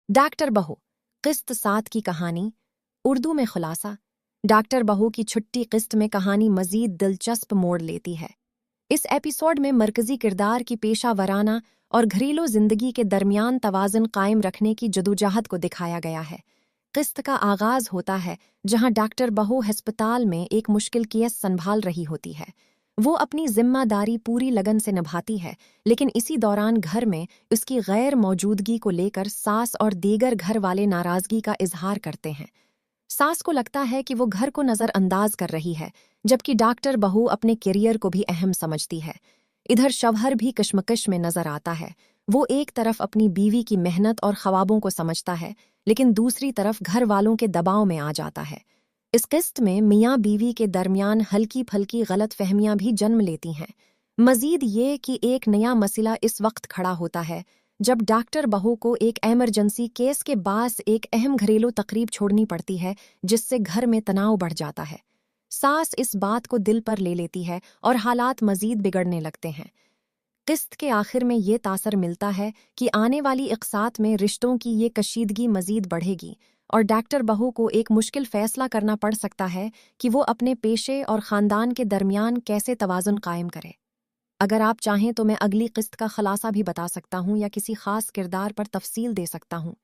Doctor बहू किस्त 7 की कहानी उर्दू में खुलासा। डॉक्टर बहू की छुट्टी किस्त में कहानी मजीद दिलचस्प मोड़ लेती है। इस एपिसोड में मरकजी किरदार की पेशा वराना और घरेलू जिंदगी के दरमियान तवाज़ुन कायम रखने की जदोजहद को दिखाया गया है। किस्त का आगाज होता है जहां डॉक्टर बहू अस्पताल में एक मुश्किल केस संभाल रही होती है। वो अपनी जिम्मेदारी पूरी लगन से निभाती है, लेकिन इसी दौरान घर में उसकी गैर मौजूदगी को लेकर सास और दीगर घर वाले नाराजगी का इजहार करते हैं। सास को लगता है कि वो घर को नज़रअंदाज कर रही है, जबकि डॉक्टर बहू अपने करियर को भी अहम समझती है। इधर शवहर भी कश्मकश में नजर आता है। वो एक तरफ अपनी बीवी की मेहनत और ख्वाबों को समझता है, लेकिन दूसरी तरफ घर वालों के दबाव में आ जाता है। इस किस्त में मियाँ बीवी के दरमियान हल्की फल्की गलत फहमियां भी जन्म लेती हैं। मजीद ये कि एक नया मसला इस वक्त खड़ा होता है जब डॉक्टर बहू को एक एमरजेंसी केस के बास एक अहम घरेलू तकरीब छोड़नी पड़ती है, जिससे घर में तनाव बढ़ जाता है। सास इस बात को दिल पर ले लेती है और हालात मजीद बिगड़ने लगते हैं। किस्त के आखिर में ये तासर मिलता है कि आने वाली इक़सात में रिश्तों की ये कशीदगी मजीद बढ़ेगी और डॉक्टर बहू को एक मुश्किल फैसला करना पड़ सकता है कि वो अपने पेशे और ख़ानदान के दरमियान कैसे तवाज़ुन कायम करे। अगर आप चाहें तो मैं अगली किस्त का खुलासा भी बता सकता हूँ या किसी खास किरदार पर तफसील दे सकता हूँ।